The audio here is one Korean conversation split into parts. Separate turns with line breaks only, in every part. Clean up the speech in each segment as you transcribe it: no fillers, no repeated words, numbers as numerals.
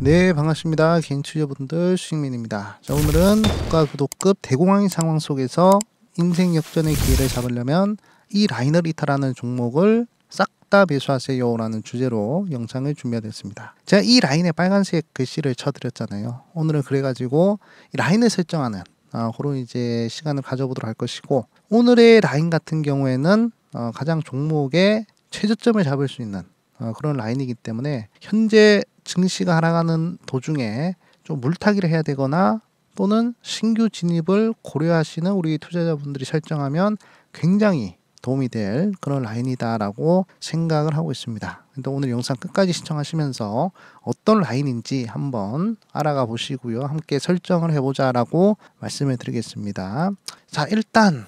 네, 반갑습니다. 개인 투자분들 수익민입니다. 자, 오늘은 국가 구도급 대공황인 상황 속에서 인생 역전의 기회를 잡으려면 이 라인을 이탈하는 종목을 싹 다 매수하세요 라는 주제로 영상을 준비하였습니다. 제가 이 라인에 빨간색 글씨를 쳐드렸잖아요. 오늘은 그래가지고 이 라인을 설정하는 그런 이제 시간을 가져보도록 할 것이고, 오늘의 라인 같은 경우에는 가장 종목의 최저점을 잡을 수 있는 그런 라인이기 때문에 현재 증시가 하락하는 도중에 좀 물타기를 해야 되거나 또는 신규 진입을 고려하시는 우리 투자자분들이 설정하면 굉장히 도움이 될 그런 라인이다라고 생각을 하고 있습니다. 근데 오늘 영상 끝까지 시청하시면서 어떤 라인인지 한번 알아가 보시고요. 함께 설정을 해보자라고 말씀을 드리겠습니다. 자, 일단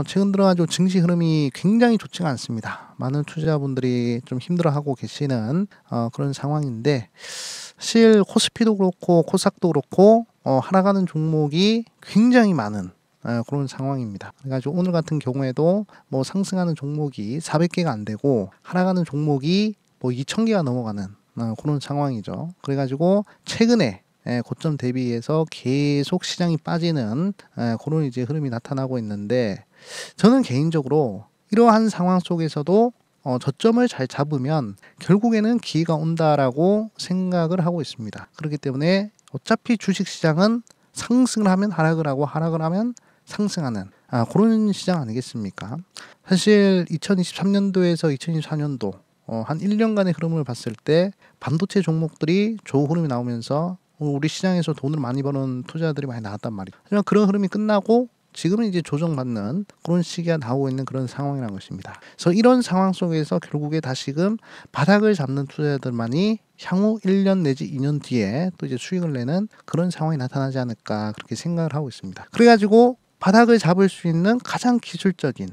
최근 들어가지고 증시 흐름이 굉장히 좋지가 않습니다. 많은 투자자분들이 좀 힘들어하고 계시는 그런 상황인데, 사실 코스피도 그렇고 코스닥도 그렇고 하락하는 종목이 굉장히 많은 그런 상황입니다. 그래가지고 오늘 같은 경우에도 뭐 상승하는 종목이 400개가 안 되고 하락하는 종목이 뭐 2000개가 넘어가는 그런 상황이죠. 그래가지고 최근에 고점 대비해서 계속 시장이 빠지는 그런 이제 흐름이 나타나고 있는데, 저는 개인적으로 이러한 상황 속에서도 저점을 잘 잡으면 결국에는 기회가 온다라고 생각을 하고 있습니다. 그렇기 때문에 어차피 주식시장은 상승을 하면 하락을 하고 하락을 하면 상승하는 그런 시장 아니겠습니까? 사실 2023년도에서 2024년도 한 1년간의 흐름을 봤을 때 반도체 종목들이 좋은 흐름이 나오면서 우리 시장에서 돈을 많이 버는 투자들이 많이 나왔단 말이죠. 하지만 그런 흐름이 끝나고 지금은 이제 조정받는 그런 시기가 나오고 있는 그런 상황이라는 것입니다. 그래서 이런 상황 속에서 결국에 다시금 바닥을 잡는 투자자들만이 향후 1년 내지 2년 뒤에 또 이제 수익을 내는 그런 상황이 나타나지 않을까, 그렇게 생각을 하고 있습니다. 그래가지고 바닥을 잡을 수 있는 가장 기술적인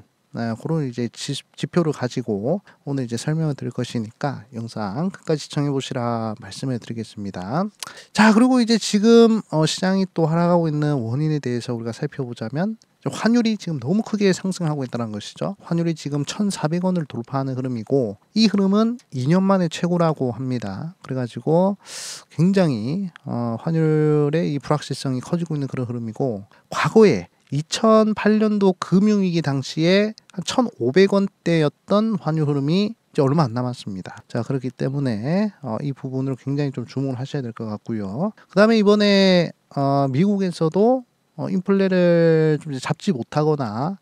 그런 이제 지표를 가지고 오늘 이제 설명을 드릴 것이니까 영상 끝까지 시청해 보시라 말씀을 드리겠습니다. 자, 그리고 이제 지금 시장이 또 하락하고 있는 원인에 대해서 우리가 살펴보자면, 환율이 지금 너무 크게 상승하고 있다는 것이죠. 환율이 지금 1,400원을 돌파하는 흐름이고, 이 흐름은 2년 만에 최고라고 합니다. 그래가지고 굉장히 환율의 이 불확실성이 커지고 있는 그런 흐름이고, 과거에 2008년도 금융위기 당시에 한 1,500원대였던 환율 흐름이 이제 얼마 안 남았습니다. 자, 그렇기 때문에 이 부분을 굉장히 좀 주목을 하셔야 될 것 같고요. 그 다음에 이번에 미국에서도 인플레를 좀 잡지 못하거나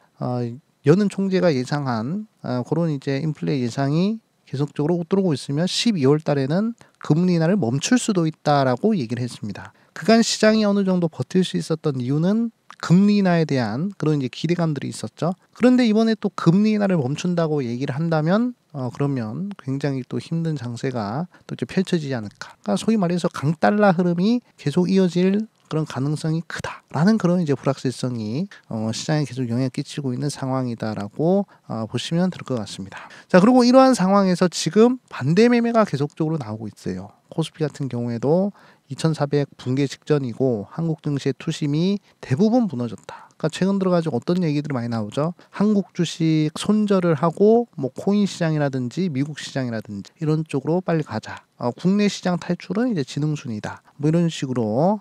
여는 총재가 예상한 그런 이제 인플레 예상이 계속적으로 웃돌고 있으면 12월 달에는 금리 인하를 멈출 수도 있다라고 얘기를 했습니다. 그간 시장이 어느 정도 버틸 수 있었던 이유는 금리 인하에 대한 그런 이제 기대감들이 있었죠. 그런데 이번에 또 금리 인하를 멈춘다고 얘기를 한다면 그러면 굉장히 또 힘든 장세가 또 이제 펼쳐지지 않을까. 그러니까 소위 말해서 강달러 흐름이 계속 이어질 그런 가능성이 크다라는 그런 이제 불확실성이 시장에 계속 영향을 끼치고 있는 상황이다라고 보시면 될 것 같습니다. 자, 그리고 이러한 상황에서 지금 반대 매매가 계속적으로 나오고 있어요. 코스피 같은 경우에도 2400 붕괴 직전이고 한국 증시의 투심이 대부분 무너졌다. 그러니까 최근 들어가지고 어떤 얘기들이 많이 나오죠. 한국 주식 손절을 하고 뭐 코인 시장이라든지 미국 시장이라든지 이런 쪽으로 빨리 가자. 국내 시장 탈출은 이제 지능순이다. 뭐 이런 식으로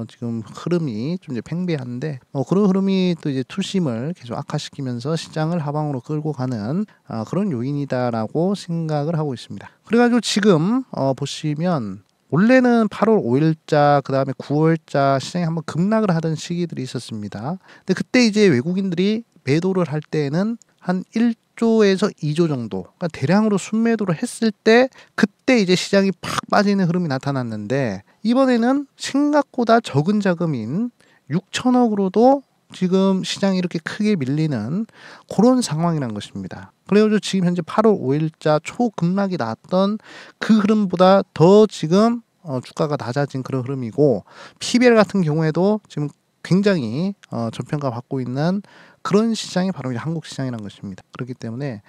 지금 흐름이 좀 이제 팽배한데, 그런 흐름이 또 이제 투심을 계속 악화시키면서 시장을 하방으로 끌고 가는 그런 요인이다라고 생각을 하고 있습니다. 그래가지고 지금 보시면 원래는 8월 5일자 그 다음에 9월자 시장이 한번 급락을 하던 시기들이 있었습니다. 근데 그때 이제 외국인들이 매도를 할 때에는 한 1조에서 2조 정도, 그러니까 대량으로 순매도를 했을 때 그때 이제 시장이 팍 빠지는 흐름이 나타났는데, 이번에는 생각보다 적은 자금인 6천억으로도 지금 시장이 이렇게 크게 밀리는 그런 상황이란 것입니다. 그래가지고 지금 현재 8월 5일자 초급락이 나왔던 그 흐름보다 더 지금 주가가 낮아진 그런 흐름이고, PBR 같은 경우에도 지금 굉장히 저평가 받고 있는 그런 시장이 바로 이제 한국 시장이라는 것입니다. 그렇기 때문에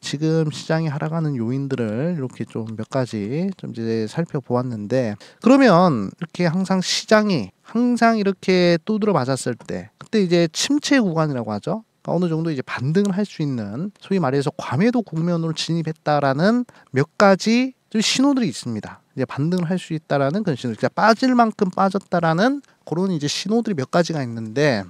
지금 시장이 하락하는 요인들을 이렇게 좀 몇 가지 좀 이제 살펴보았는데, 그러면 이렇게 항상 시장이 항상 이렇게 두드려 맞았을 때 그때 이제 침체 구간이라고 하죠. 어느 정도 이제 반등을 할 수 있는, 소위 말해서 과매도 국면으로 진입했다라는 몇 가지 좀 신호들이 있습니다. 이제 반등을 할 수 있다라는 그런 신호. 그러니까 빠질 만큼 빠졌다라는 그런 이제 신호들이 몇 가지가 있는데,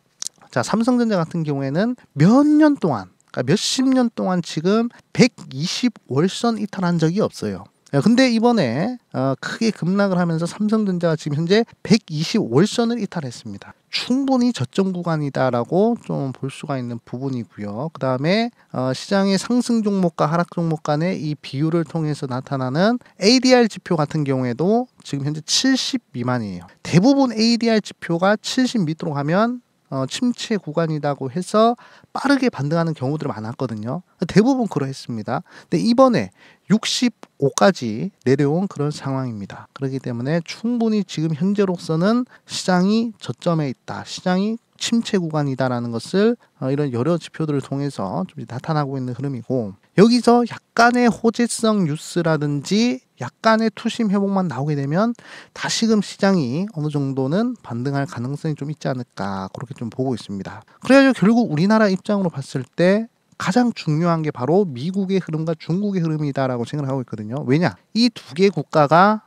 자, 삼성전자 같은 경우에는 몇 년 동안, 그러니까 몇십 년 동안 지금 120월선 이탈한 적이 없어요. 근데 이번에 크게 급락을 하면서 삼성전자가 지금 현재 120월선을 이탈했습니다. 충분히 저점 구간이다라고 좀 볼 수가 있는 부분이고요. 그 다음에 시장의 상승 종목과 하락 종목 간의 이 비율을 통해서 나타나는 ADR 지표 같은 경우에도 지금 현재 70 미만이에요. 대부분 ADR 지표가 70 밑으로 가면 침체 구간이라고 해서 빠르게 반등하는 경우들이 많았거든요. 대부분 그러했습니다. 근데 이번에 65까지 내려온 그런 상황입니다. 그렇기 때문에 충분히 지금 현재로서는 시장이 저점에 있다, 시장이 침체 구간이다라는 것을 이런 여러 지표들을 통해서 좀 나타나고 있는 흐름이고, 여기서 약간의 호재성 뉴스라든지 약간의 투심 회복만 나오게 되면 다시금 시장이 어느 정도는 반등할 가능성이 좀 있지 않을까, 그렇게 좀 보고 있습니다. 그래가지고 결국 우리나라 입장으로 봤을 때 가장 중요한 게 바로 미국의 흐름과 중국의 흐름이다라고 생각을 하고 있거든요. 왜냐? 이 두 개 국가가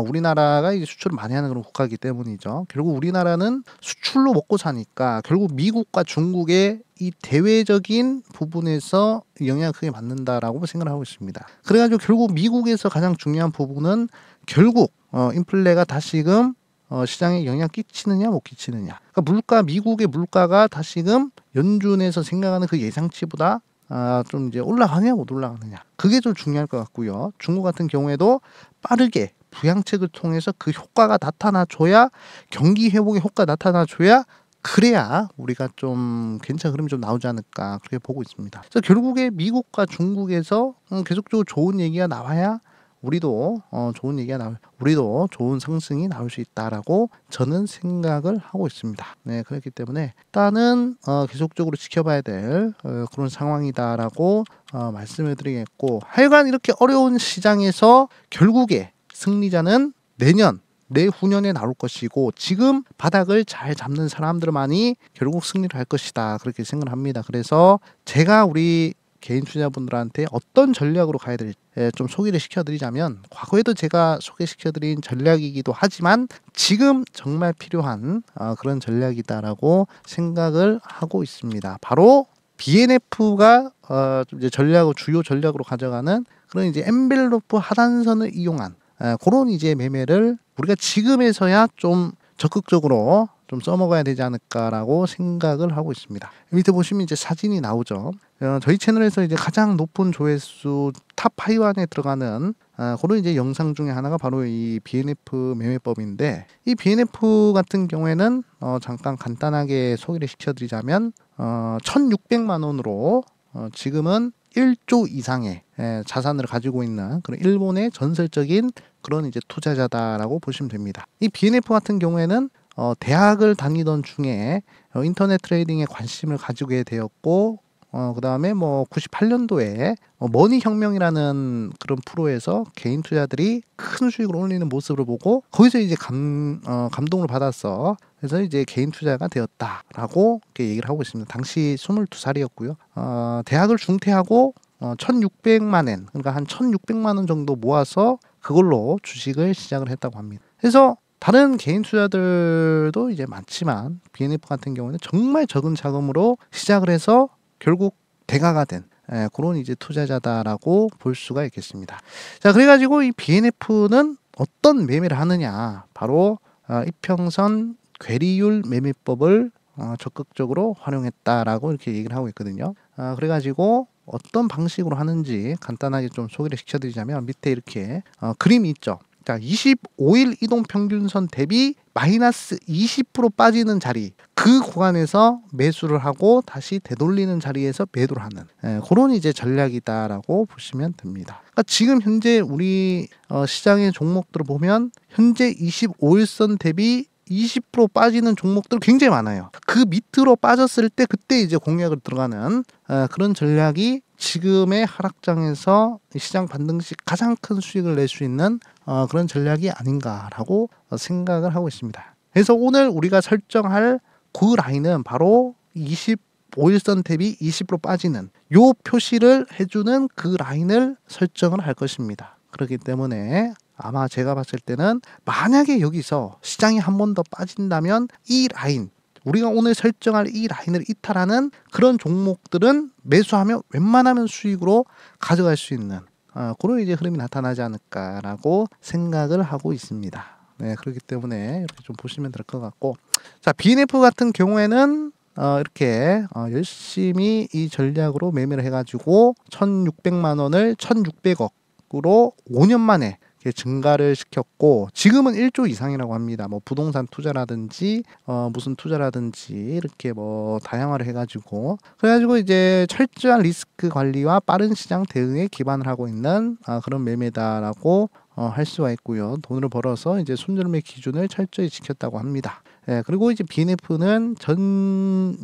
우리나라가 이제 수출을 많이 하는 그런 국가이기 때문이죠. 결국 우리나라는 수출로 먹고 사니까 결국 미국과 중국의 이 대외적인 부분에서 영향을 크게 받는다라고 생각을 하고 있습니다. 그래가지고 결국 미국에서 가장 중요한 부분은 결국 인플레가 다시금 시장에 영향 끼치느냐 못 끼치느냐. 그러니까 미국의 물가가 다시금 연준에서 생각하는 그 예상치보다 좀 이제 올라가느냐 못 올라가느냐. 그게 좀 중요할 것 같고요. 중국 같은 경우에도 빠르게 부양책을 통해서 그 효과가 나타나줘야, 경기 회복의 효과가 나타나줘야, 그래야 우리가 좀 괜찮은 흐름이 좀 나오지 않을까, 그렇게 보고 있습니다. 그래서 결국에 미국과 중국에서 계속적으로 좋은 얘기가 나와야 우리도 우리도 좋은 상승이 나올 수 있다라고 저는 생각을 하고 있습니다. 네, 그렇기 때문에 일단은 계속적으로 지켜봐야 될 그런 상황이다라고 말씀을 드리겠고, 하여간 이렇게 어려운 시장에서 결국에 승리자는 내후년에 나올 것이고, 지금 바닥을 잘 잡는 사람들만이 결국 승리를 할 것이다, 그렇게 생각을 합니다. 그래서 제가 우리 개인 투자분들한테 어떤 전략으로 가야 될지 좀 소개를 시켜드리자면, 과거에도 제가 소개시켜드린 전략이기도 하지만 지금 정말 필요한 그런 전략이다라고 생각을 하고 있습니다. 바로 BNF가 이제 주요 전략으로 가져가는 그런 이제 엔벨로프 하단선을 이용한 그런 이제 매매를 우리가 지금에서야 좀 적극적으로 좀 써먹어야 되지 않을까라고 생각을 하고 있습니다. 밑에 보시면 이제 사진이 나오죠. 저희 채널에서 이제 가장 높은 조회수 탑 5 안에 들어가는 그런 이제 영상 중에 하나가 바로 이 BNF 매매법인데, 이 BNF 같은 경우에는 잠깐 간단하게 소개를 시켜드리자면 1,600만 원으로 지금은 1조 이상의 자산을 가지고 있는 그런 일본의 전설적인 그런 이제 투자자다라고 보시면 됩니다. 이 BNF 같은 경우에는 대학을 다니던 중에 인터넷 트레이딩에 관심을 가지게 되었고, 그 다음에 98년도에 머니혁명이라는 그런 프로에서 개인 투자들이 큰 수익을 올리는 모습을 보고 거기서 이제 감동을 받았어. 그래서 이제 개인 투자가 되었다라고 이렇게 얘기를 하고 있습니다. 당시 22살이었고요. 대학을 중퇴하고 1,600만 엔, 그러니까 한 1,600만 원 정도 모아서 그걸로 주식을 시작을 했다고 합니다. 그래서 다른 개인 투자들도 이제 많지만 BNF 같은 경우는 정말 적은 자금으로 시작을 해서 결국 대가가 된 그런 이제 투자자다라고 볼 수가 있겠습니다. 자, 그래가지고 이 BNF는 어떤 매매를 하느냐, 바로 이평선 괴리율 매매법을 적극적으로 활용했다라고 이렇게 얘기를 하고 있거든요. 그래가지고 어떤 방식으로 하는지 간단하게 좀 소개를 시켜드리자면, 밑에 이렇게 그림이 있죠. 자, 25일 이동평균선 대비 마이너스 20% 빠지는 자리, 그 구간에서 매수를 하고 다시 되돌리는 자리에서 매도를 하는 그런 이제 전략이다라고 보시면 됩니다. 그러니까 지금 현재 우리 시장의 종목들을 보면 현재 25일선 대비 20% 빠지는 종목들 굉장히 많아요. 그 밑으로 빠졌을 때 그때 이제 공략을 들어가는 그런 전략이 지금의 하락장에서 시장 반등 시 가장 큰 수익을 낼 수 있는 그런 전략이 아닌가라고 생각을 하고 있습니다. 그래서 오늘 우리가 설정할 그 라인은 바로 25일선 대비 20% 빠지는 요 표시를 해주는 그 라인을 설정을 할 것입니다. 그렇기 때문에 아마 제가 봤을 때는 만약에 여기서 시장이 한 번 더 빠진다면 이 라인, 우리가 오늘 설정할 이 라인을 이탈하는 그런 종목들은 매수하면 웬만하면 수익으로 가져갈 수 있는 그런 이제 흐름이 나타나지 않을까라고 생각을 하고 있습니다. 네, 그렇기 때문에 이렇게 좀 보시면 될 것 같고, 자, BNF 같은 경우에는 이렇게 열심히 이 전략으로 매매를 해가지고 1,600만 원을 1,600억으로 5년 만에 이렇게 증가를 시켰고, 지금은 1조 이상이라고 합니다. 뭐 부동산 투자라든지 무슨 투자라든지 이렇게 뭐 다양화를 해가지고, 그래가지고 이제 철저한 리스크 관리와 빠른 시장 대응에 기반을 하고 있는 그런 매매다라고 할 수가 있고요. 돈을 벌어서 이제 손절매 기준을 철저히 지켰다고 합니다. 예, 그리고 이제 BNF는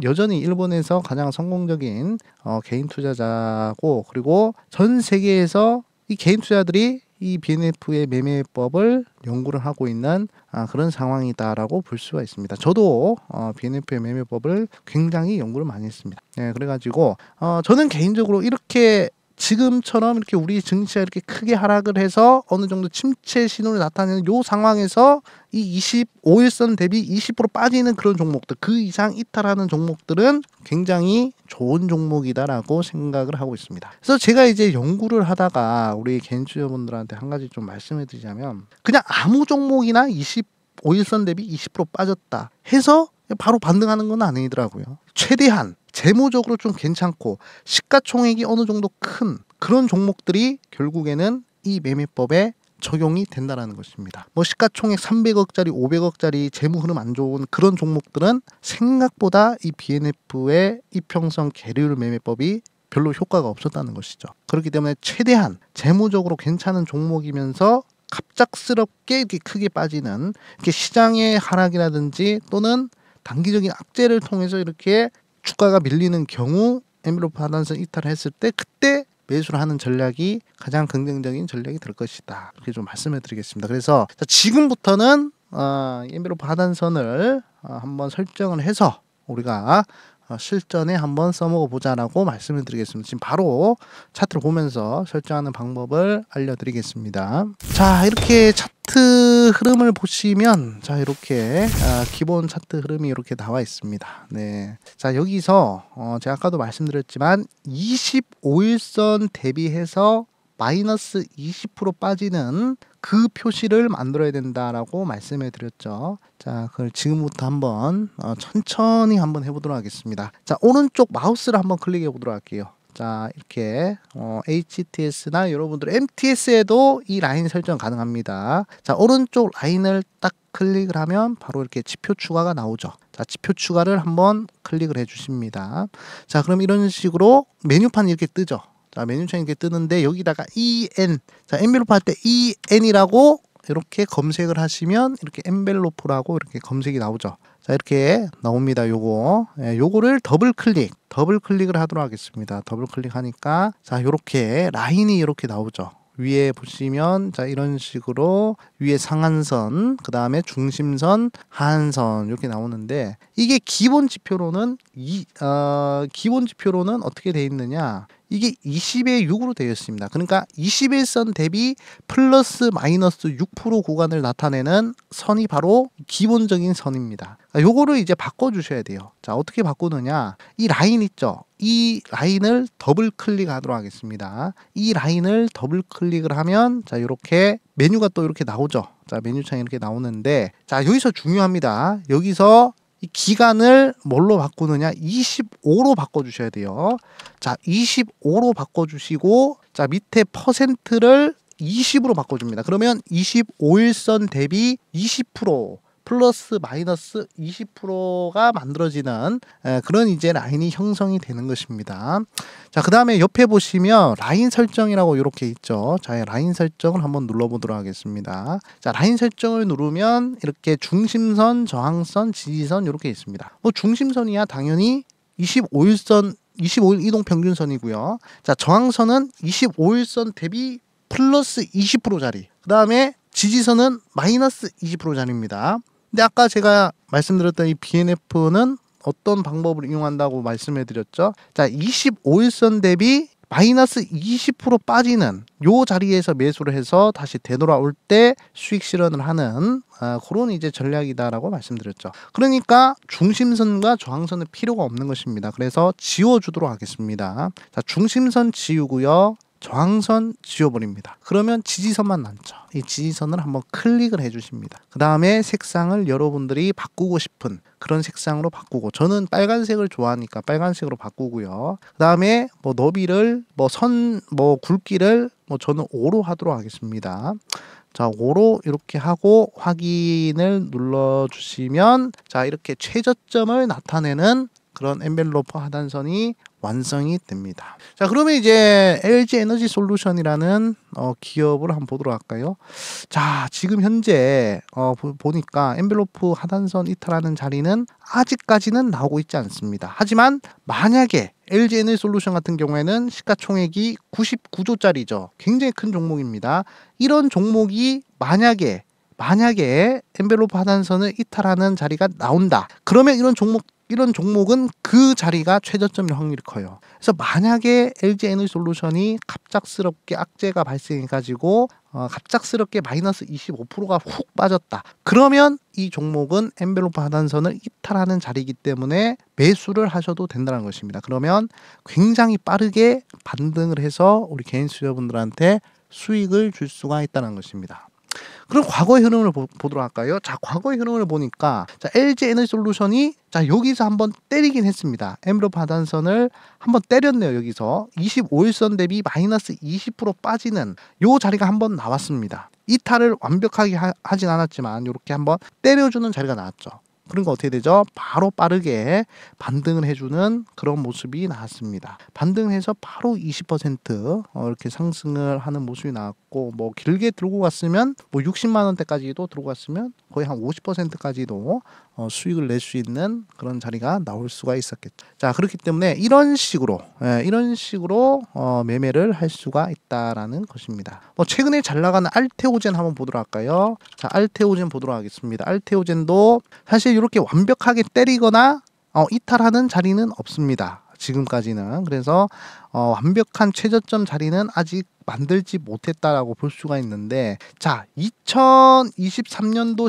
여전히 일본에서 가장 성공적인 개인 투자자고, 그리고 전 세계에서 이 개인 투자들이 이 BNF의 매매법을 연구를 하고 있는 그런 상황이다라고 볼 수가 있습니다. 저도 BNF의 매매법을 굉장히 연구를 많이 했습니다. 예, 그래가지고 저는 개인적으로 이렇게 지금처럼 이렇게 우리 증시가 이렇게 크게 하락을 해서 어느 정도 침체 신호를 나타내는 요 상황에서 이 25일선 대비 20% 빠지는 그런 종목들, 그 이상 이탈하는 종목들은 굉장히 좋은 종목이다라고 생각을 하고 있습니다. 그래서 제가 이제 연구를 하다가 우리 개인 투자분들한테 한 가지 좀 말씀해 드리자면, 그냥 아무 종목이나 25일선 대비 20% 빠졌다 해서 바로 반등하는 건 아니더라고요. 최대한 재무적으로 좀 괜찮고 시가총액이 어느 정도 큰 그런 종목들이 결국에는 이 매매법에 적용이 된다라는 것입니다. 뭐 시가총액 300억짜리 500억짜리 재무 흐름 안 좋은 그런 종목들은 생각보다 이 BNF의 이평선 계율 매매법이 별로 효과가 없었다는 것이죠. 그렇기 때문에 최대한 재무적으로 괜찮은 종목이면서 갑작스럽게 이렇게 크게 빠지는, 이렇게 시장의 하락이라든지 또는 단기적인 악재를 통해서 이렇게 주가가 밀리는 경우 엔벨로프 하단선 이탈을 했을 때 그때 매수를 하는 전략이 가장 긍정적인 전략이 될 것이다. 이렇게 좀 말씀을 드리겠습니다. 그래서 지금부터는 엔벨로프 하단선을 한번 설정을 해서 우리가 실전에 한번 써먹어 보자라고 말씀을 드리겠습니다. 지금 바로 차트를 보면서 설정하는 방법을 알려드리겠습니다. 자, 이렇게 차트 흐름을 보시면, 자, 이렇게 기본 차트 흐름이 이렇게 나와 있습니다. 네, 자, 여기서 제가 아까도 말씀드렸지만 25일선 대비해서 마이너스 20% 빠지는 그 표시를 만들어야 된다라고 말씀해 드렸죠. 자, 그걸 지금부터 한번 천천히 한번 해보도록 하겠습니다. 자, 오른쪽 마우스를 한번 클릭해 보도록 할게요. 자, 이렇게 HTS나 여러분들 MTS에도 이 라인 설정 가능합니다. 자, 오른쪽 라인을 딱 클릭을 하면 바로 이렇게 지표 추가가 나오죠. 자, 지표 추가를 한번 클릭을 해 주십니다. 자, 그럼 이런 식으로 메뉴판이 이렇게 뜨죠. 자, 메뉴창이 이렇게 뜨는데 여기다가 EN, 자, 엔벨로프 할 때 EN이라고 이렇게 검색을 하시면 이렇게 엔벨로프라고 이렇게 검색이 나오죠. 자, 이렇게 나옵니다. 요거를 더블 클릭을 하도록 하겠습니다. 더블 클릭하니까 자, 요렇게 라인이 이렇게 나오죠. 위에 보시면 자, 이런 식으로 위에 상한선, 그 다음에 중심선, 하한선 이렇게 나오는데, 이게 기본 지표로는 어떻게 되어 있느냐, 이게 20의 6으로 되어 있습니다. 그러니까 21선 대비 플러스 마이너스 6% 구간을 나타내는 선이 바로 기본적인 선입니다. 요거를 이제 바꿔주셔야 돼요. 자, 어떻게 바꾸느냐, 이 라인 있죠. 이 라인을 더블 클릭하도록 하겠습니다. 이 라인을 더블 클릭을 하면 자, 이렇게 메뉴가 또 이렇게 나오죠. 자, 메뉴창이 이렇게 나오는데, 자, 여기서 중요합니다. 여기서 이 기간을 뭘로 바꾸느냐, 25로 바꿔주셔야 돼요. 자, 25로 바꿔주시고, 자, 밑에 퍼센트를 20으로 바꿔줍니다. 그러면 25일선 대비 20% 플러스 마이너스 20%가 만들어지는 그런 이제 라인이 형성이 되는 것입니다. 자, 그 다음에 옆에 보시면 라인 설정이라고 이렇게 있죠. 자, 라인 설정을 한번 눌러보도록 하겠습니다. 자, 라인 설정을 누르면 이렇게 중심선, 저항선, 지지선 이렇게 있습니다. 중심선이야 당연히 25일 이동평균선이고요. 자, 저항선은 25일선 대비 플러스 20%짜리, 그 다음에 지지선은 마이너스 20%짜리입니다. 근데 아까 제가 말씀드렸던 이 BNF는 어떤 방법을 이용한다고 말씀해 드렸죠? 자, 25일선 대비 마이너스 20% 빠지는 요 자리에서 매수를 해서 다시 되돌아올 때 수익 실현을 하는 그런 이제 전략이다라고 말씀드렸죠. 그러니까 중심선과 저항선은 필요가 없는 것입니다. 그래서 지워주도록 하겠습니다. 자, 중심선 지우고요. 저항선 지워버립니다. 그러면 지지선만 남죠. 이 지지선을 한번 클릭을 해주십니다. 그 다음에 색상을 여러분들이 바꾸고 싶은 그런 색상으로 바꾸고, 저는 빨간색을 좋아하니까 빨간색으로 바꾸고요. 그 다음에 뭐 너비를 굵기를 저는 5로 하도록 하겠습니다. 자, 5로 이렇게 하고 확인을 눌러주시면, 자, 이렇게 최저점을 나타내는 그런 엔벨로프 하단선이 완성이 됩니다. 자, 그러면 이제 LG 에너지 솔루션이라는 기업을 한번 보도록 할까요? 자, 지금 현재 보니까 엔벨로프 하단선 이탈하는 자리는 아직까지는 나오고 있지 않습니다. 하지만 만약에 LG 에너지 솔루션 같은 경우에는 시가총액이 99조짜리죠. 굉장히 큰 종목입니다. 이런 종목이 만약에 엔벨로프 하단선을 이탈하는 자리가 나온다. 그러면 이런 종목은 그 자리가 최저점일 확률이 커요. 그래서 만약에 LG 에너지 솔루션이 갑작스럽게 악재가 발생해가지고 갑작스럽게 마이너스 25%가 훅 빠졌다. 그러면 이 종목은 엔벨로프 하단선을 이탈하는 자리이기 때문에 매수를 하셔도 된다는 것입니다. 그러면 굉장히 빠르게 반등을 해서 우리 개인 수요분들한테 수익을 줄 수가 있다는 것입니다. 그럼 과거의 흐름을 보도록 할까요? 자, 과거의 흐름을 보니까, 자, LG 에너지 솔루션이, 자, 여기서 한번 때리긴 했습니다. 엔벨로프 하단선을 한번 때렸네요. 여기서 25일선 대비 마이너스 20% 빠지는 요 자리가 한번 나왔습니다. 이탈을 완벽하게 하진 않았지만 이렇게 한번 때려주는 자리가 나왔죠. 그러니까 어떻게 되죠? 바로 빠르게 반등을 해주는 그런 모습이 나왔습니다. 반등해서 바로 20% 이렇게 상승을 하는 모습이 나왔고, 뭐 길게 들고 갔으면 뭐 60만 원대까지도 들고 갔으면 거의 한 50%까지도 수익을 낼 수 있는 그런 자리가 나올 수가 있었겠죠. 자, 그렇기 때문에 이런 식으로 매매를 할 수가 있다라는 것입니다. 최근에 잘 나가는 알테오젠 한번 보도록 할까요? 자, 알테오젠 보도록 하겠습니다. 알테오젠도 사실 이렇게 완벽하게 때리거나 이탈하는 자리는 없습니다. 지금까지는. 그래서 완벽한 최저점 자리는 아직 만들지 못했다라고 볼 수가 있는데, 자, 2023년도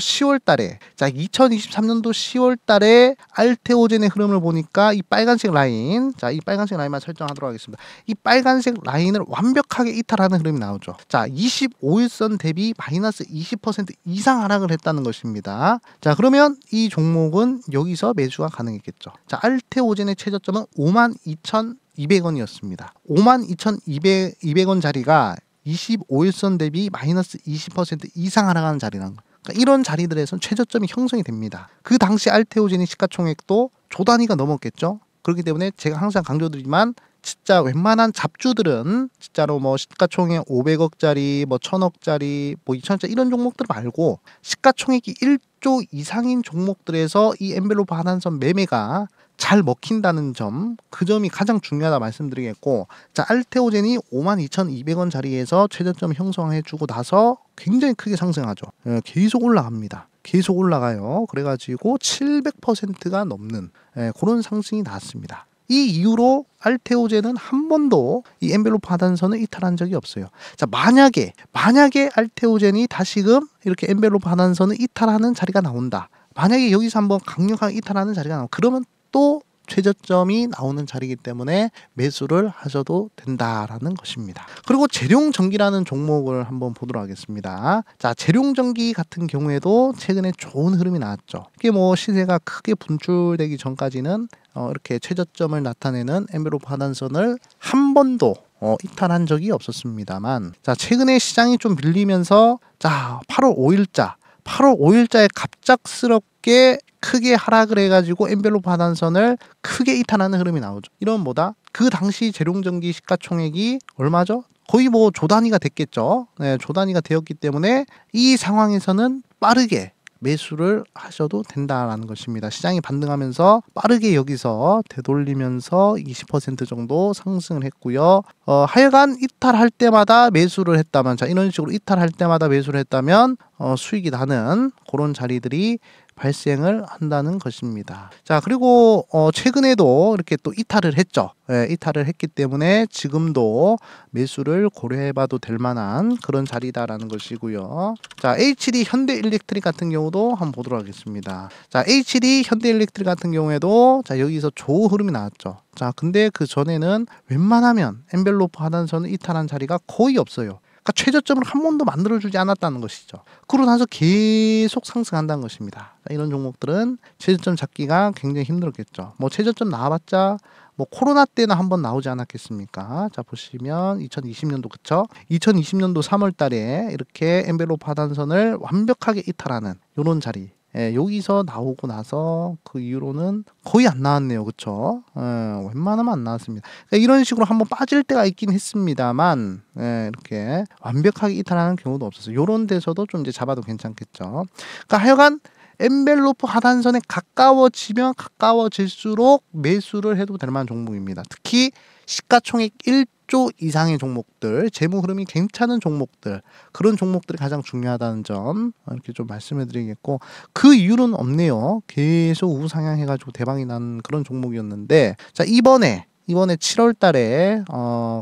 10월 달에 알테오젠의 흐름을 보니까 이 빨간색 라인, 자, 이 빨간색 라인만 설정하도록 하겠습니다. 이 빨간색 라인을 완벽하게 이탈하는 흐름이 나오죠. 자, 25일선 대비 마이너스 20% 이상 하락을 했다는 것입니다. 자, 그러면 이 종목은 여기서 매수가 가능했겠죠. 자, 알테오젠의 최저점은 52,200원이었습니다. 52,200원 자리가 25일선 대비 마이너스 20% 이상 하락하는 자리라는 거예요. 그러니까 이런 자리들에선 최저점이 형성이 됩니다. 그 당시 알테오젠의 시가총액도 조 단위가 넘었겠죠. 그렇기 때문에 제가 항상 강조드리지만, 진짜 웬만한 잡주들은 진짜로 뭐 시가총액 500억짜리, 뭐 1000억짜리, 뭐 2000억짜리 이런 종목들 말고 시가총액이 1조 이상인 종목들에서 이 엔벨로프 하단선 매매가 잘 먹힌다는 점, 그 점이 가장 중요하다 말씀드리겠고, 자, 알테오젠이 52,200원 자리에서 최저점 형성해주고 나서 굉장히 크게 상승하죠. 계속 올라갑니다. 계속 올라가요. 그래가지고 700%가 넘는 그런 상승이 나왔습니다. 이 이후로 알테오젠은 한 번도 이 엔벨로프 하단선을 이탈한 적이 없어요. 자, 만약에 알테오젠이 다시금 이렇게 엔벨로프 하단선을 이탈하는 자리가 나온다. 만약에 여기서 한번 강력하게 이탈하는 자리가 나오면, 그러면 또 최저점이 나오는 자리이기 때문에 매수를 하셔도 된다라는 것입니다. 그리고 재룡전기라는 종목을 한번 보도록 하겠습니다. 자, 재룡전기 같은 경우에도 최근에 좋은 흐름이 나왔죠. 이게 뭐 시세가 크게 분출되기 전까지는 이렇게 최저점을 나타내는 엔벨로프 하단선을 한 번도 이탈한 적이 없었습니다만, 자, 최근에 시장이 좀 밀리면서, 자, 8월 5일자에 갑작스럽게 크게 하락을 해가지고 엔벨로프 하단선을 크게 이탈하는 흐름이 나오죠. 이런 그 당시 재룡전기 시가총액이 얼마죠? 거의 뭐 조 단위가 됐겠죠. 네, 조 단위가 되었기 때문에 이 상황에서는 빠르게 매수를 하셔도 된다라는 것입니다. 시장이 반등하면서 빠르게 여기서 되돌리면서 20% 정도 상승을 했고요. 하여간 이탈할 때마다 매수를 했다면, 자, 이런 식으로 이탈할 때마다 매수를 했다면 수익이 나는 그런 자리들이 발생을 한다는 것입니다. 자, 그리고 최근에도 이렇게 또 이탈을 했죠. 예, 이탈을 했기 때문에 지금도 매수를 고려해봐도 될 만한 그런 자리다라는 것이고요. 자, HD 현대일렉트릭 같은 경우도 한번 보도록 하겠습니다. 자, HD 현대일렉트릭 같은 경우에도 자, 여기서 조 흐름이 나왔죠. 자, 근데 그 전에는 웬만하면 엔벨로프 하단선을 이탈한 자리가 거의 없어요. 그러니까 최저점을 한 번도 만들어주지 않았다는 것이죠. 그러고 나서 계속 상승한다는 것입니다. 자, 이런 종목들은 최저점 잡기가 굉장히 힘들었겠죠. 뭐 최저점 나와봤자 뭐 코로나 때는 한번 나오지 않았겠습니까? 자, 보시면 2020년도 그쵸? 2020년도 3월 달에 이렇게 엔벨로프 하단선을 완벽하게 이탈하는 요런 자리. 예, 여기서 나오고 나서 그 이후로는 거의 안 나왔네요. 그쵸? 예, 웬만하면 안 나왔습니다. 그러니까 이런 식으로 한번 빠질 때가 있긴 했습니다만, 예, 이렇게 완벽하게 이탈하는 경우도 없었어요. 요런 데서도 좀 이제 잡아도 괜찮겠죠. 그러니까 하여간 엔벨로프 하단선에 가까워지면 가까워질수록 매수를 해도 될 만한 종목입니다. 특히 시가총액 1조 이상의 종목들, 재무 흐름이 괜찮은 종목들, 그런 종목들이 가장 중요하다는 점 이렇게 좀 말씀해 드리겠고, 그 이유는 없네요. 계속 우상향 해가지고 대박이 난 그런 종목이었는데, 자, 이번에 7월 달에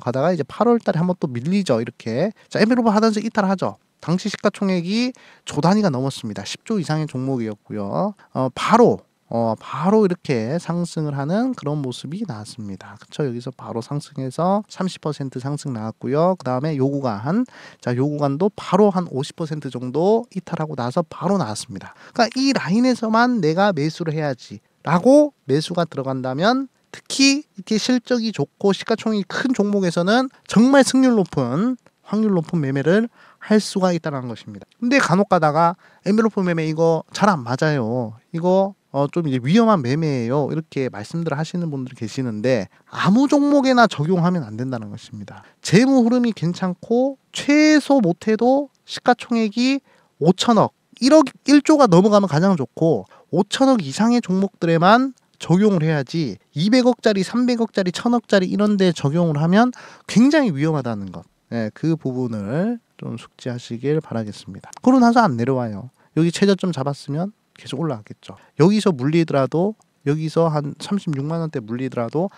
가다가 이제 8월 달에 한번 또 밀리죠. 이렇게. 자, 엔벨로프 하단선 이탈하죠. 당시 시가총액이 조 단위가 넘었습니다. 10조 이상의 종목이었고요. 바로 이렇게 상승을 하는 그런 모습이 나왔습니다. 그쵸? 여기서 바로 상승해서 30% 상승 나왔고요. 그 다음에 요 구간도 바로 한 50% 정도 이탈하고 나서 바로 나왔습니다. 그러니까 이 라인에서만 내가 매수를 해야지 라고 매수가 들어간다면, 특히 이렇게 실적이 좋고 시가총액이 큰 종목에서는 정말 확률 높은 매매를 할 수가 있다는 것입니다. 근데 간혹 가다가 엔벨로프 매매 이거 잘 안 맞아요. 이거 좀 이제 위험한 매매예요. 이렇게 말씀들 하시는 분들이 계시는데, 아무 종목에나 적용하면 안 된다는 것입니다. 재무 흐름이 괜찮고 최소 못해도 시가총액이 5천억, 1억, 1조가 넘어가면 가장 좋고 5천억 이상의 종목들에만 적용을 해야지 200억짜리, 300억짜리, 1000억짜리 이런 데 적용을 하면 굉장히 위험하다는 것. 네, 그 부분을 좀 숙지하시길 바라겠습니다. 그러고 나서 안 내려와요. 여기 최저점 잡았으면 계속 올라갔겠죠. 여기서 물리더라도, 여기서 한 36만 원대 물리더라도,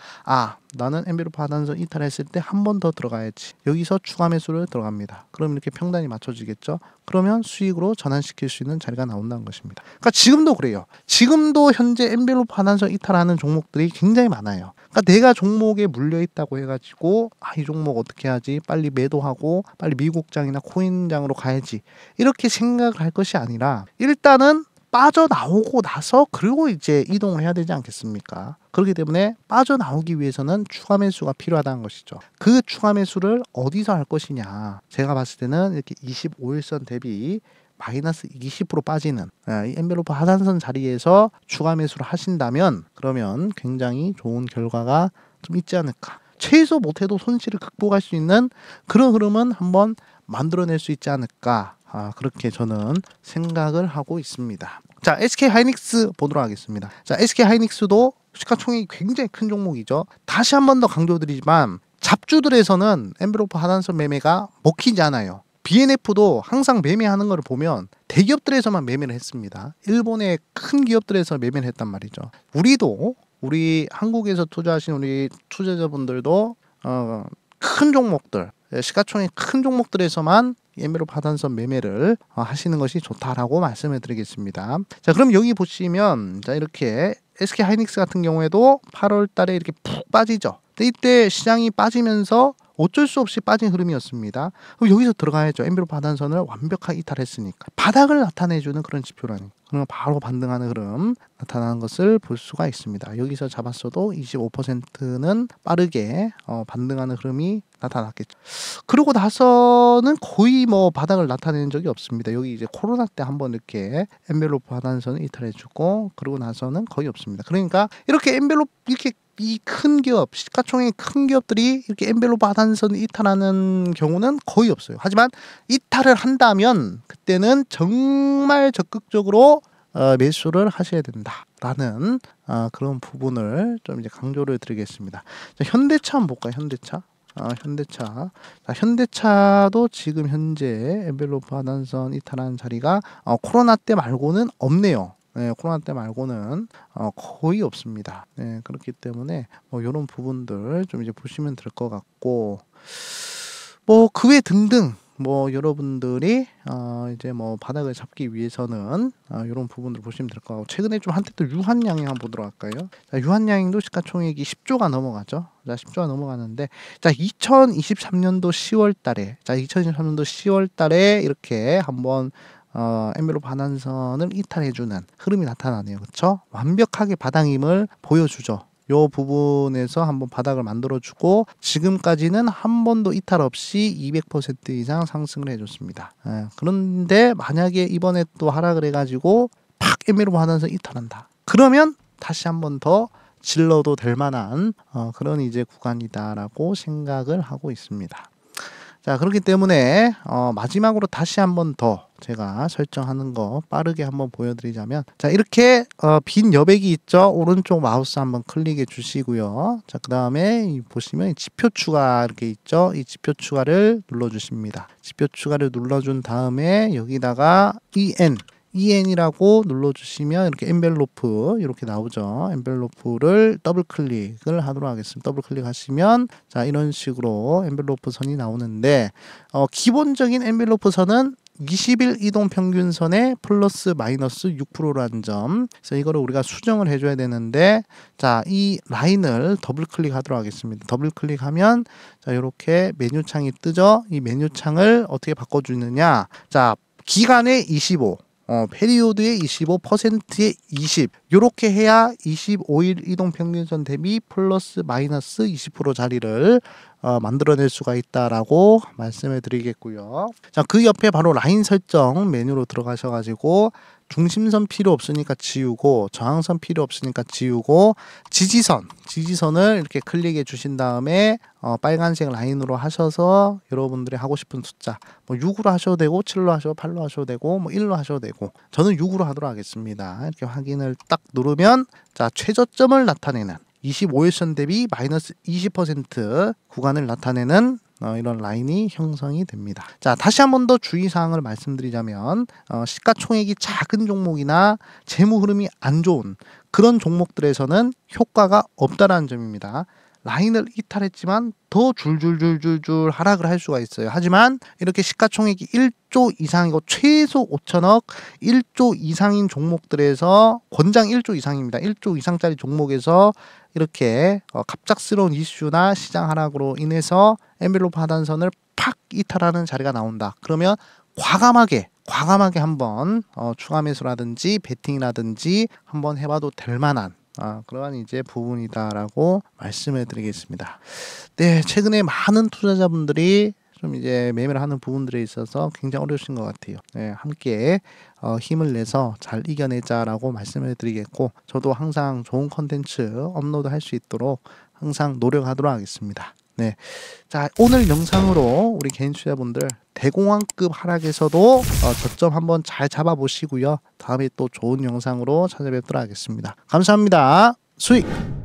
나는 엔벨로프 하단선 이탈했을 때 한 번 더 들어가야지. 여기서 추가 매수를 들어갑니다. 그럼 이렇게 평단이 맞춰지겠죠. 그러면 수익으로 전환시킬 수 있는 자리가 나온다는 것입니다. 그러니까 지금도 그래요. 지금도 현재 엔벨로프 하단선 이탈하는 종목들이 굉장히 많아요. 그러니까 내가 종목에 물려 있다고 해가지고 이 종목 어떻게 하지? 빨리 매도하고 빨리 미국장이나 코인장으로 가야지. 이렇게 생각을 할 것이 아니라, 일단은 빠져나오고 나서 그리고 이제 이동을 해야 되지 않겠습니까? 그렇기 때문에 빠져나오기 위해서는 추가 매수가 필요하다는 것이죠. 그 추가 매수를 어디서 할 것이냐? 제가 봤을 때는 이렇게 25일선 대비 마이너스 20% 빠지는 이 엔벨로프 하단선 자리에서 추가 매수를 하신다면, 그러면 굉장히 좋은 결과가 좀 있지 않을까. 최소 못해도 손실을 극복할 수 있는 그런 흐름은 한번 만들어낼 수 있지 않을까. 그렇게 저는 생각을 하고 있습니다. 자, SK하이닉스 보도록 하겠습니다. 자, SK하이닉스도 시가총액이 굉장히 큰 종목이죠. 다시 한 번 더 강조드리지만 잡주들에서는 엔벨로프 하단선 매매가 먹히지 않아요. BNF도 항상 매매하는 걸 보면 대기업들에서만 매매를 했습니다. 일본의 큰 기업들에서 매매를 했단 말이죠. 우리 한국에서 투자하신 우리 투자자분들도 큰 종목들, 시가총액 큰 종목들에서만 엔벨로프 하단선 매매를 하시는 것이 좋다라고 말씀을 드리겠습니다. 자, 그럼 여기 보시면, 자, 이렇게 SK하이닉스 같은 경우에도 8월 달에 이렇게 푹 빠지죠. 이때 시장이 빠지면서 어쩔 수 없이 빠진 흐름이었습니다. 그럼 여기서 들어가야죠. 엔벨로프 하단선을 완벽하게 이탈했으니까. 바닥을 나타내주는 그런 지표라니. 그러면 바로 반등하는 흐름 나타나는 것을 볼 수가 있습니다. 여기서 잡았어도 25%는 빠르게 반등하는 흐름이 나타났겠죠. 그러고 나서는 거의 뭐 바닥을 나타내는 적이 없습니다. 여기 이제 코로나 때 한번 이렇게 엔벨로프 하단선을 이탈해주고, 그러고 나서는 거의 없습니다. 그러니까 이렇게 이 큰 기업, 시가총액 큰 기업들이 이렇게 엔벨로프 하단선을 이탈하는 경우는 거의 없어요. 하지만 이탈을 한다면 그때는 정말 적극적으로 매수를 하셔야 된다라는 그런 부분을 좀 이제 강조를 드리겠습니다. 자, 현대차 한번 볼까요? 현대차도 지금 현재 엔벨로프 하단선 이탈하는 자리가 코로나 때 말고는 없네요. 네, 코로나 때 말고는 거의 없습니다. 네, 그렇기 때문에 뭐 이런 부분들 좀 이제 보시면 될 것 같고, 뭐 그 외 등등 뭐 여러분들이 이제 뭐 바닥을 잡기 위해서는 이런 부분들 보시면 될 것 같고, 최근에 좀 한때 또 유한양행 한번 보도록 할까요? 자, 유한양행도 시가총액이 10조가 넘어가죠. 자, 10조가 넘어가는데, 자, 2023년도 10월 달에, 자, 2023년도 10월 달에 이렇게 한번 엔벨로프 반환선을 이탈해주는 흐름이 나타나네요. 그렇죠? 완벽하게 바닥임을 보여주죠. 요 부분에서 한번 바닥을 만들어주고, 지금까지는 한 번도 이탈 없이 200% 이상 상승을 해줬습니다. 그런데 만약에 이번에 또 하락을 해가지고 팍 엔벨로프 반환선 이탈한다. 그러면 다시 한 번 더 질러도 될 만한 그런 이제 구간이다라고 생각을 하고 있습니다. 자, 그렇기 때문에 마지막으로 다시 한 번 더 제가 설정하는 거 빠르게 한번 보여드리자면, 자, 이렇게 빈 여백이 있죠. 오른쪽 마우스 한번 클릭해 주시고요. 자, 그 다음에 보시면 지표 추가 이렇게 있죠. 이 지표 추가를 눌러 주십니다. 지표 추가를 눌러준 다음에 여기다가 EN이라고 눌러주시면 이렇게 엔벨로프 이렇게 나오죠. 엔벨로프를 더블 클릭을 하도록 하겠습니다. 더블 클릭하시면 자, 이런 식으로 엔벨로프 선이 나오는데, 기본적인 엔벨로프 선은 20일 이동 평균선에 플러스 마이너스 6%라는 점. 그래서 이거를 우리가 수정을 해줘야 되는데, 자, 이 라인을 더블 클릭하도록 하겠습니다. 더블 클릭하면 자, 이렇게 메뉴창이 뜨죠. 이 메뉴창을 어떻게 바꿔주느냐? 자, 기간에 25. 페리오드의 25%의 20 요렇게 해야 25일 이동평균선 대비 플러스 마이너스 20% 자리를 만들어낼 수가 있다라고 말씀을 드리겠고요. 자, 그 옆에 바로 라인 설정 메뉴로 들어가셔가지고 중심선 필요 없으니까 지우고, 저항선 필요 없으니까 지우고, 지지선을 이렇게 클릭해 주신 다음에 빨간색 라인으로 하셔서 여러분들이 하고 싶은 숫자 뭐 6으로 하셔도 되고 7로 하셔도 8로 하셔도 되고 뭐 1로 하셔도 되고, 저는 6으로 하도록 하겠습니다. 이렇게 확인을 딱 누르면 자, 최저점을 나타내는 25일선 대비 마이너스 20% 구간을 나타내는 이런 라인이 형성이 됩니다. 자, 다시 한 번 더 주의사항을 말씀드리자면, 시가총액이 작은 종목이나 재무 흐름이 안 좋은 그런 종목들에서는 효과가 없다라는 점입니다. 라인을 이탈했지만 더 줄줄줄줄줄 하락을 할 수가 있어요. 하지만 이렇게 시가총액이 1조 이상이고 최소 5천억 1조 이상인 종목들에서, 권장 1조 이상입니다. 1조 이상짜리 종목에서 이렇게 갑작스러운 이슈나 시장 하락으로 인해서 엔벨로프 하단선을 팍 이탈하는 자리가 나온다. 그러면 과감하게 한번 추가 매수라든지 베팅이라든지 한번 해봐도 될 만한 그러한 이제 부분이다라고 말씀을 드리겠습니다. 네, 최근에 많은 투자자분들이 좀 이제 매매를 하는 부분들에 있어서 굉장히 어려우신 것 같아요. 네, 함께 힘을 내서 잘 이겨내자라고 말씀을 드리겠고, 저도 항상 좋은 컨텐츠 업로드 할 수 있도록 항상 노력하도록 하겠습니다. 네, 자, 오늘 영상으로 우리 개인 투자자분들 대공황급 하락에서도 저점 한번 잘 잡아보시고요. 다음에 또 좋은 영상으로 찾아뵙도록 하겠습니다. 감사합니다. 수익!